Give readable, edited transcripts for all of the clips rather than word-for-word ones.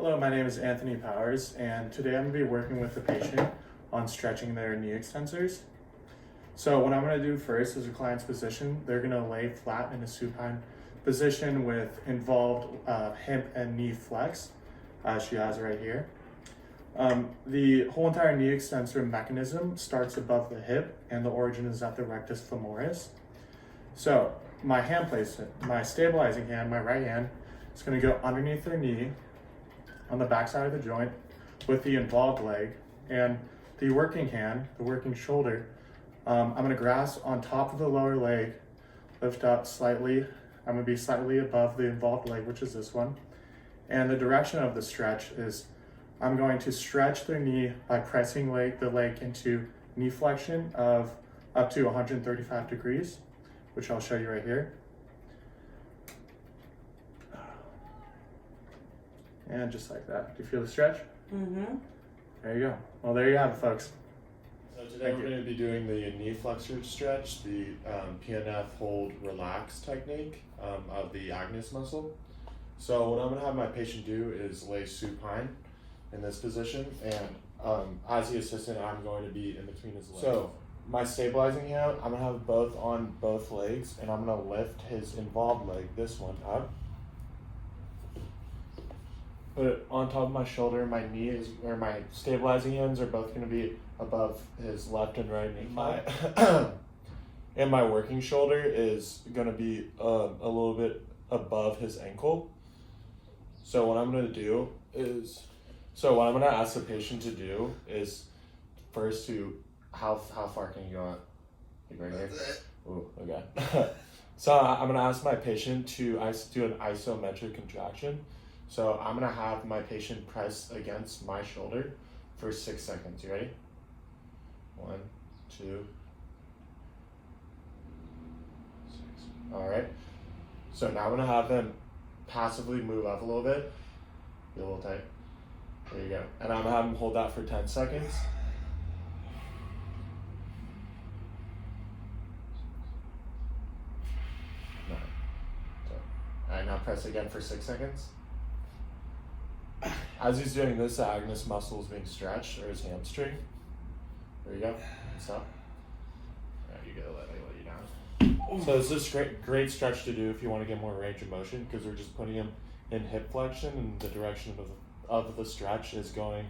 Hello, my name is Anthony Powers, and today I'm going to be working with the patient on stretching their knee extensors. So what I'm going to do first is a client's position. They're going to lay flat in a supine position with involved hip and knee flex, as she has right here. The whole entire knee extensor mechanism starts above the hip, and the origin is at the rectus femoris. So my hand placement, my stabilizing hand, my right hand, is going to go underneath their knee on the back side of the joint with the involved leg, and the working hand, the working shoulder, I'm going to grasp on top of the lower leg, lift up slightly. I'm going to be slightly above the involved leg, which is this one. And the direction of the stretch is I'm going to stretch their knee by pressing the leg into knee flexion of up to 135 degrees, which I'll show you right here. And just like that. Do you feel the stretch? Mm-hmm. There you go. Well, there you have it, folks. So today we're going to be doing the knee flexor stretch, the PNF hold relax technique of the Agnus muscle. So what I'm going to have my patient do is lay supine in this position, and as the assistant, I'm going to be in between his legs. So my stabilizing hand, I'm going to have both on both legs, and I'm going to lift his involved leg, this one, up. Put it on top of my shoulder. My knee is, or my stabilizing hands are both going to be above his left and right knee. And my working shoulder is going to be a little bit above his ankle. So what I'm going to do is, what I'm going to ask the patient to do is first to, how far can you go out? Like right here? Ooh, okay. So I'm going to ask my patient to do an isometric contraction. So I'm going to have my patient press against my shoulder for 6 seconds. You ready? 1, 2, 6. All right. So now I'm going to have them passively move up a little bit. Be a little tight. There you go. And I'm going to have them hold that for 10 seconds. Nine. All right, now press again for 6 seconds. As he's doing this, the Agnus muscle is being stretched, or his hamstring. There you go. Stop. Alright, you gotta let you down. So this is great stretch to do if you want to get more range of motion, because we're just putting him in hip flexion, and the direction of the stretch is going.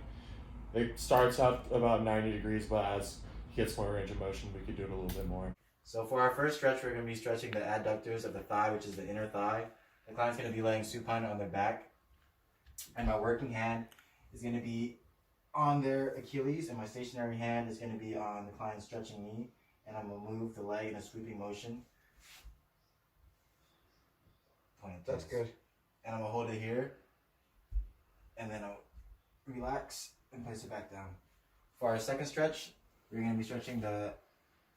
It starts out about 90 degrees, but as he gets more range of motion, we could do it a little bit more. So for our first stretch, we're going to be stretching the adductors of the thigh, which is the inner thigh. The client's going to be laying supine on their back. And my working hand is going to be on their Achilles, and my stationary hand is going to be on the client's stretching knee. And I'm going to move the leg in a sweeping motion. That's good. And I'm going to hold it here. And then I'll relax and place it back down. For our second stretch, we're going to be stretching the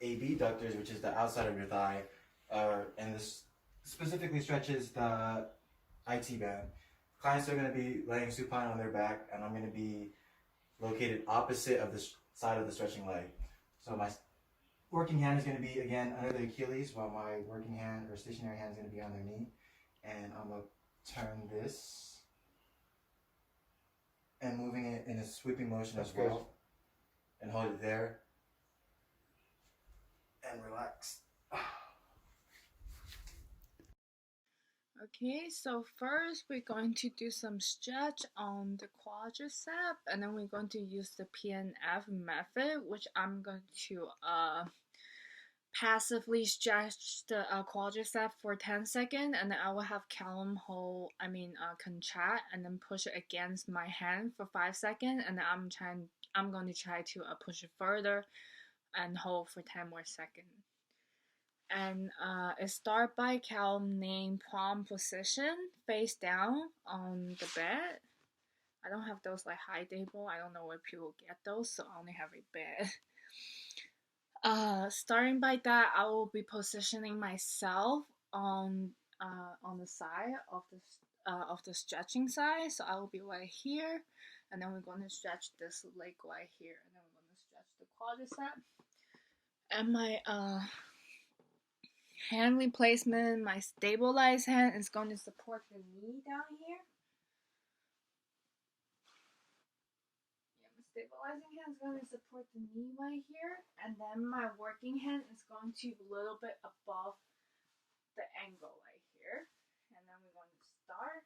abductors, which is the outside of your thigh. And this specifically stretches the IT band. Clients are going to be laying supine on their back, and I'm going to be located opposite of the side of the stretching leg. So my working hand is going to be, again, under the Achilles, while my working hand or stationary hand is going to be on their knee. And I'm going to turn this and moving it in a sweeping motion as well. And hold it there. And relax. Okay, so first we're going to do some stretch on the quadricep, and then we're going to use the PNF method, which I'm going to passively stretch the quadricep for 10 seconds, and then I will have Callum contract and then push it against my hand for 5 seconds, and then I'm going to try to push it further and hold for 10 more seconds. And it start by Callum name palm position, face down on the bed. I don't have those like high table. I don't know where people get those, so I only have a bed. Starting by that, I will be positioning myself on the side of the stretching side. So I will be right here, and then we're going to stretch this leg right here, and then we're going to stretch the quadricep. And my hand replacement, my stabilized hand is going to support the knee down here. stabilizing hand is going to support the knee right here, and then my working hand is going to be a little bit above the angle right here. And then we're going to start.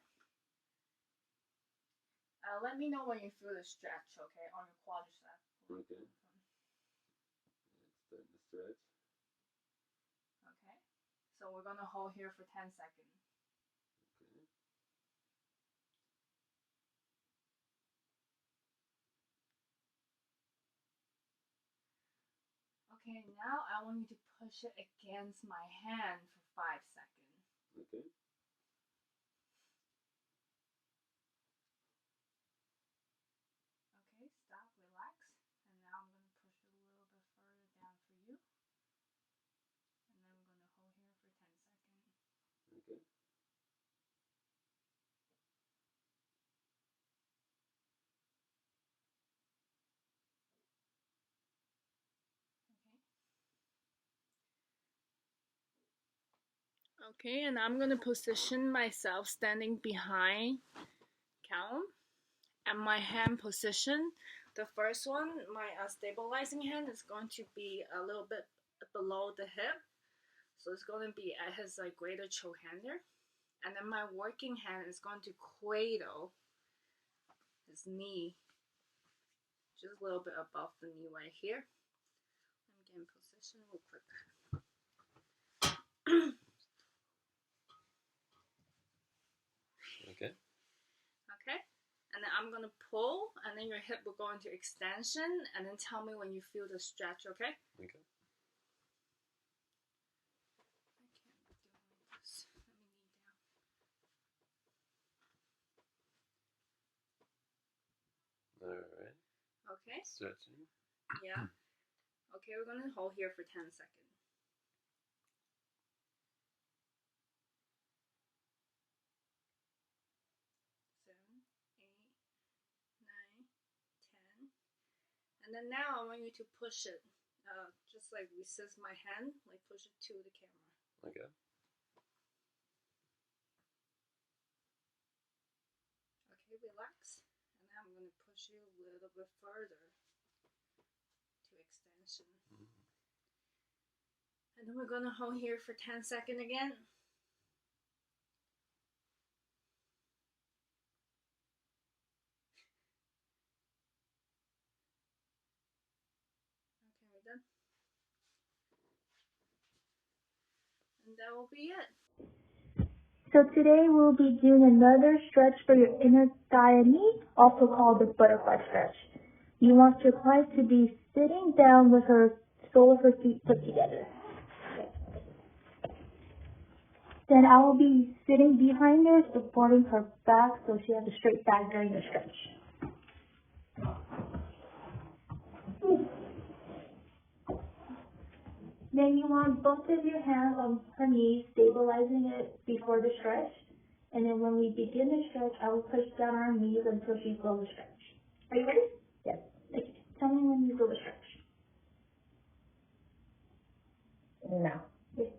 Let me know when you feel the stretch, okay, on your quadricep. Okay. It's starting to stretch. Okay. So we're going to hold here for 10 seconds. Okay. Okay, now I want you to push it against my hand for 5 seconds. Okay. Okay, stop, relax. And now I'm going to push it a little bit further down for you. And then we're going to hold here for 10 seconds. Okay. Okay, and I'm going to position myself standing behind Callum. And my hand position, the first one, my stabilizing hand is going to be a little bit below the hip. So it's going to be at his greater choke hander. And then my working hand is going to cradle his knee just a little bit above the knee right here. Let me get in position real quick. Okay. Okay, and then I'm gonna pull, and then your hip will go into extension, and then tell me when you feel the stretch, okay? Okay. I can't do this. Let me knee down. All right. Okay, Stretching. yeah. Okay, we're gonna hold here for 10 seconds. 7, 8, 9, 10. And then now I want you to push it, just like resist my hand, like push it to the camera. Okay. Okay, relax. And now I'm going to push you a little bit further to extension. Mm-hmm. And then we're going to hold here for 10 seconds again. Okay, we're done. And that will be it. So today we'll be doing another stretch for your inner thigh and knee, also called the butterfly stretch. You want your client to be sitting down with her sole of her feet put together. Then I will be sitting behind her, supporting her back so she has a straight back during the stretch. Then you want both of your hands on her knees, stabilizing it before the stretch. And then when we begin the stretch, I will push down our knees until she feels the stretch. Are you ready? Yes. Okay. Tell me when you feel the stretch. No. Yes.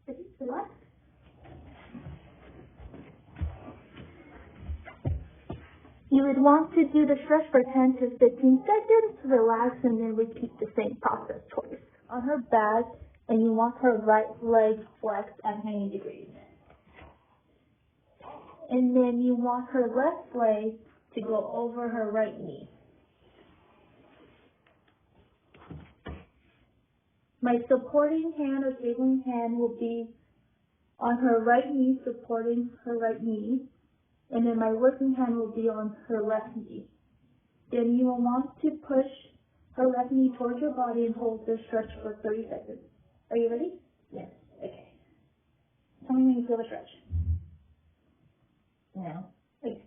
Okay, relax. You would want to do the stretch for 10 to 15 seconds, relax, and then repeat the same process twice. On her back, and you want her right leg flexed at 90 degrees. And then you want her left leg to go over her right knee. My supporting hand or stabilizing hand will be on her right knee, supporting her right knee. And then my working hand will be on her left knee. Then you will want to push her left knee towards your body and hold the stretch for 30 seconds. Are you ready? Yes. Okay. Tell me when you feel the stretch. Now. Okay.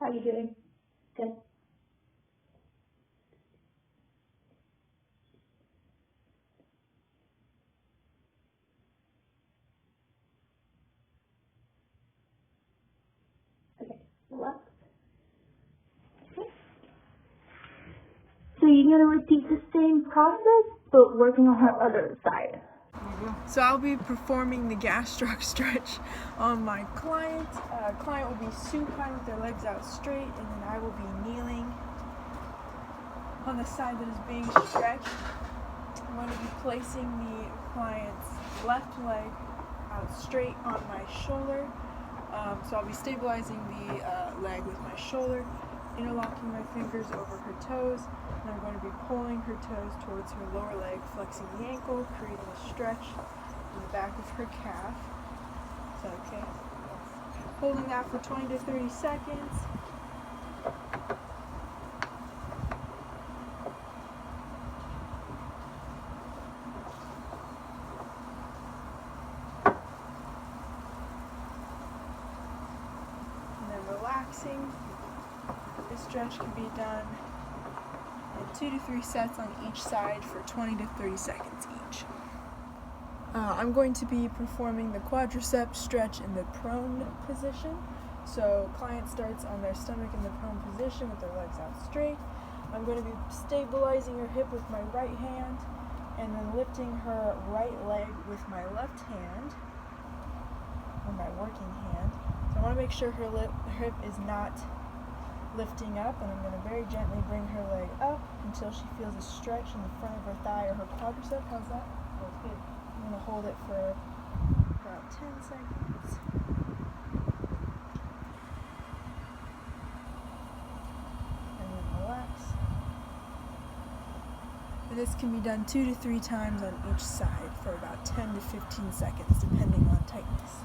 How are you doing? Good. you're going to repeat the same process, but working on her other side. So I'll be performing the gastroc stretch on my client. Client will be supine with their legs out straight, and then I will be kneeling on the side that is being stretched. I'm going to be placing the client's left leg out straight on my shoulder. So I'll be stabilizing the leg with my shoulder, interlocking my fingers over her toes, and I'm going to be pulling her toes towards her lower leg, flexing the ankle, creating a stretch in the back of her calf. Is that okay? Holding that for 20 to 30 seconds. And then relaxing. This stretch can be done in 2 to 3 sets on each side for 20 to 30 seconds each. I'm going to be performing the quadricep stretch in the prone position. So client starts on their stomach in the prone position with their legs out straight. I'm going to be stabilizing her hip with my right hand and then lifting her right leg with my left hand, or my working hand. So I want to make sure her hip is not lifting up, and I'm going to very gently bring her leg up until she feels a stretch in the front of her thigh or her quadricep. How's that? That's good. I'm going to hold it for about 10 seconds. And then relax. And this can be done 2 to 3 times on each side for about 10 to 15 seconds, depending on tightness.